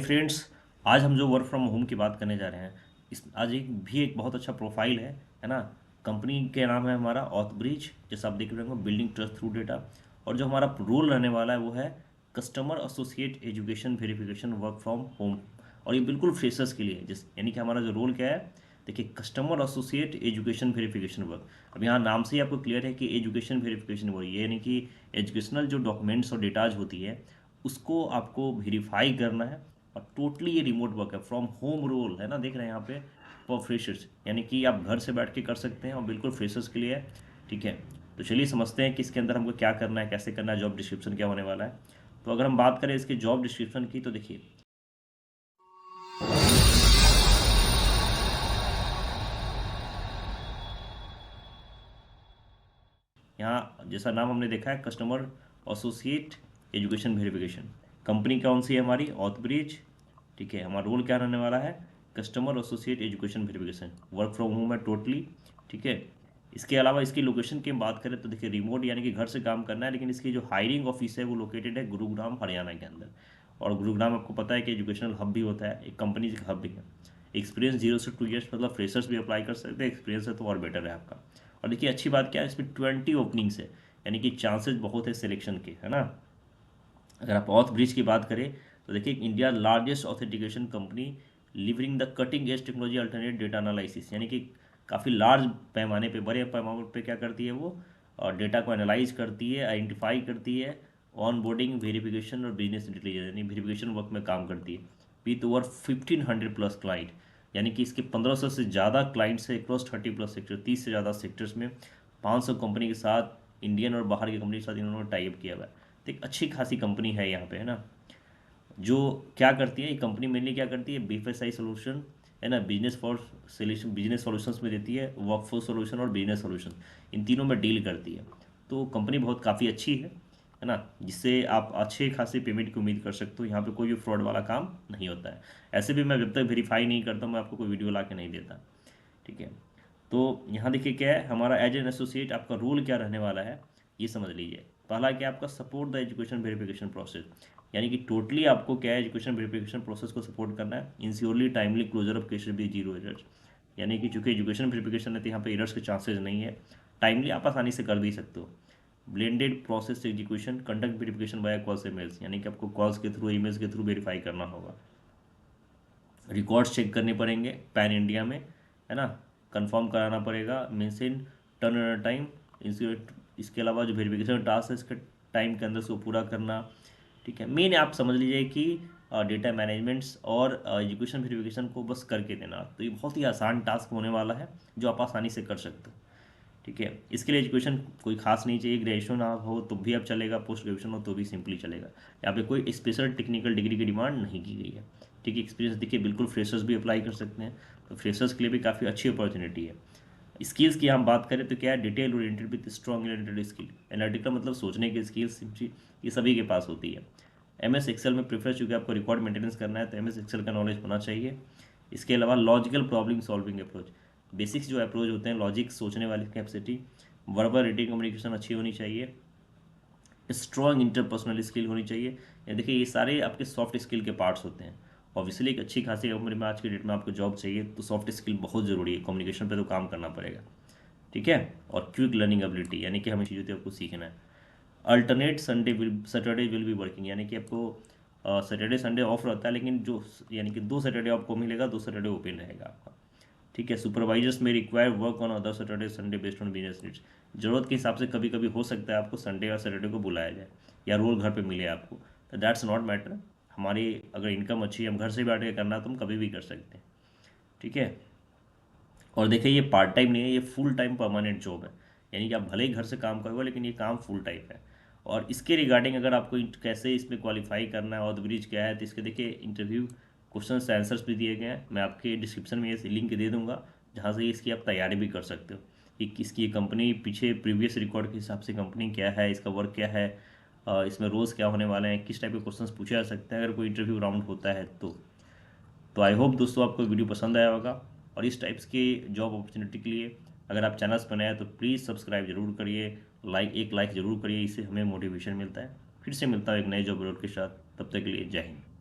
Friends, आज हम जो वर्क फ्रॉम होम की बात करने जा रहे हैं, इस आज एक बहुत अच्छा प्रोफाइल है ना। कंपनी के नाम है हमारा ऑथब्रिज, जैसा आप देख रहे होंगे, बिल्डिंग ट्रस्ट थ्रू डेटा। और जो हमारा रोल रहने वाला है वो है customer associate education verification work from home. और ये बिल्कुल फ्रेशर्स के लिए है, जिस यानी कि हमारा जो रोल क्या है, देखिए, customer associate education verification work. अब यहाँ नाम से ही आपको क्लियर है कि एजुकेशन वेरिफिकेशन वर्क, ये यानी कि एजुकेशनल जो डॉक्यूमेंट्स और डेटाज होती है उसको आपको वेरीफाई करना है। और टोटली ये रिमोट वर्क है, फ्रॉम होम रोल है ना, देख रहे हैं यहाँ पे, फॉर फ्रेशर्स, यानी कि आप घर से बैठ के कर सकते हैं और बिल्कुल फ्रेशर्स के लिए है। ठीक है, तो चलिए समझते हैं कि इसके अंदर हमको क्या करना है, कैसे करना है, जॉब डिस्क्रिप्शन क्या होने वाला है। तो अगर हम बात करें इसके जॉब डिस्क्रिप्शन की, तो देखिए, यहाँ जैसा नाम हमने देखा है, customer associate education verification. Company कौन सी है हमारी, ऑथब्रिज। ठीक है, हमारा रोल क्या रहने वाला है, customer associate education verification, work from home है टोटली। ठीक है, इसके अलावा इसकी लोकेशन की हम बात करें तो देखिए, रिमोट यानी कि घर से काम करना है, लेकिन इसकी जो हायरिंग ऑफिस है वो लोकेटेड है गुरुग्राम, हरियाणा के अंदर। और गुरुग्राम आपको पता है कि एजुकेशनल हब भी होता है, एक कंपनी का हब भी है। एक्सपीरियंस 0 से 2 ईयर्स, मतलब फ्रेशर्स भी अप्लाई कर सकते हैं, एक्सपीरियंस है तो और बेटर है आपका। और देखिए, अच्छी बात क्या है, इसमें 20 ओपनिंग्स है, यानी कि चांसेस बहुत है सिलेक्शन के, है ना। अगर आप ऑथ ब्रिज की बात करें तो देखिए, India largest authentication company delivering the cutting edge technology alternate data analysis, यानी कि काफ़ी लार्ज पैमाने पे, बड़े पैमाने पे क्या करती है वो, और डेटा को एनालाइज करती है, आइडेंटिफाई करती है, ऑन बोर्डिंग, वेरिफिकेशन और बिजनेस इंटेलिजेंस यानी वेरिफिकेशन वर्क में काम करती है। विथ ओवर 1500+ क्लाइंट, यानी कि इसके 1500 से ज़्यादा क्लाइंट्स है अक्रॉस 30+ सेक्टर, 30 से ज़्यादा सेक्टर्स में, 500 कंपनी के साथ, इंडियन और बाहर की कंपनी के साथ इन्होंने टाइप किया हुआ है। तो एक अच्छी खासी कंपनी है यहाँ पे, है ना। जो क्या करती है ये कंपनी, मेनली क्या करती है, बीएफएसआई सोल्यूशन, है ना, business for solution, business solutions में देती है, वर्कफोर्स सोल्यूशन और बिजनेस सॉल्यूशन, इन तीनों में डील करती है। तो कंपनी बहुत काफ़ी अच्छी है ना, जिससे आप अच्छे खासी पेमेंट की उम्मीद कर सकते हो। यहाँ पे कोई भी फ्रॉड वाला काम नहीं होता है। ऐसे भी मैं जब तक वेरीफाई नहीं करता, मैं आपको कोई वीडियो ला के नहीं देता। ठीक है, तो यहाँ देखिए क्या है हमारा, एज एन एसोसिएट आपका रोल क्या रहने वाला है, ये समझ लीजिए। पहला क्या, आपका support the education verification process, यानी कि टोटली आपको क्या है, एजुकेशन वेरिफिकेशन प्रोसेस को सपोर्ट करना है। इंश्योरली टाइमली क्लोजर ऑफ केसेस भी 0 एरर्स, यानी कि चूंकि एजुकेशन वेरिफिकेशन है तो यहाँ पे एरर्स के चांसेस नहीं है, टाइमली आप आसानी से कर भी सकते हो। Blended process execution, conduct verification buy calls emails, यानी कि आपको कॉल्स के थ्रू, ईमेल्स के थ्रू वेरीफाई करना होगा। रिकॉर्ड्स चेक करने पड़ेंगे पैन इंडिया में, है ना, कंफर्म कराना पड़ेगा, मीन्स इन टर्न टाइम। इसके अलावा जो वेरिफिकेशन टास्क है इसके टाइम के अंदर उसको पूरा करना। ठीक है, मेन आप समझ लीजिए कि डेटा मैनेजमेंट्स और एजुकेशन वेरिफिकेशन को बस करके देना, तो ये बहुत ही आसान टास्क होने वाला है जो आप आसानी से कर सकते हो। ठीक है, इसके लिए एजुकेशन कोई खास नहीं चाहिए, ग्रेजुएशन आप हो तो भी अब चलेगा, पोस्ट ग्रेजुएशन हो तो भी सिंपली चलेगा। यहाँ पे कोई स्पेशल टेक्निकल डिग्री की डिमांड नहीं की गई है। ठीक है, एक्सपीरियंस देखिए, बिल्कुल फ्रेशर्स भी अप्लाई कर सकते हैं, तो फ्रेशर्स के लिए भी काफ़ी अच्छी अपॉर्चुनिटी है। स्किल्स की हम बात करें तो क्या है, detail oriented with strong analytical skill, analytical मतलब सोचने की स्किल्स, ये सभी के पास होती है। MS एक्सेल में प्रेफर, चूँकि आपको रिकॉर्ड मेंटेनेंस करना है तो MS एक्सेल का नॉलेज होना चाहिए। इसके अलावा logical problem solving approach, basics जो अप्रोच होते हैं, लॉजिक सोचने वाली कैपेसिटी, वर्बल रीडिंग कम्युनिकेशन अच्छी होनी चाहिए, स्ट्रॉन्ग इंटरपर्सनल स्किल होनी चाहिए। ये देखिए, ये सारे आपके सॉफ्ट स्किल के पार्ट्स होते हैं। ऑब्वियसली एक अच्छी खासी कंपनी में आज की डेट में आपको जॉब चाहिए तो सॉफ्ट स्किल बहुत ज़रूरी है, कम्युनिकेशन पे तो काम करना पड़ेगा। ठीक है, और क्विक लर्निंग एबिलिटी, यानी कि हमें चीज़ों आपको सीखना है। Alternate Saturday will be working, यानी कि आपको सैटरडे संडे ऑफ रहता है, लेकिन जो यानी कि 2 सैटरडे आपको मिलेगा, 2 सैटरडे ओपन रहेगा आपका। ठीक है, सुपरवाइजर्स में require work on other Saturday Sunday based on business needs, जरूरत के हिसाब से कभी कभी हो सकता है आपको संडे और सैटरडे को बुलाया जाए या रोल घर पे मिले आपको, तो दैट्स नॉट मैटर। हमारी अगर इनकम अच्छी है, हम घर से बैठ के करना तो हम कभी भी कर सकते हैं। ठीक है, और देखिए, ये पार्ट टाइम नहीं है, ये फुल टाइम परमानेंट जॉब है, यानी कि आप भले ही घर से काम करोगे लेकिन ये काम फुल टाइम है। और इसके रिगार्डिंग अगर आपको कैसे इसमें क्वालिफाई करना है और ब्रिज क्या है, तो इसके देखिए इंटरव्यू क्वेश्चन आंसर्स भी दिए गए हैं, मैं आपके डिस्क्रिप्शन में ये लिंक दे दूंगा, जहाँ से इसकी आप तैयारी भी कर सकते हो कि इसकी कंपनी पीछे प्रीवियस रिकॉर्ड के हिसाब से कंपनी क्या है, इसका वर्क क्या है, इसमें रोज़ क्या होने वाले हैं, किस टाइप के क्वेश्चंस पूछे जा सकते हैं अगर कोई इंटरव्यू राउंड होता है तो आई होप दोस्तों आपको वीडियो पसंद आया होगा। और इस टाइप्स के जॉब अपॉर्चुनिटी के लिए अगर आप चैनल्स पर नए हैं तो प्लीज़ सब्सक्राइब जरूर करिए, एक लाइक ज़रूर करिए, इससे हमें मोटिवेशन मिलता है। फिर से मिलता है एक नए जॉब रोड के साथ, तब तक के लिए जय हिंद।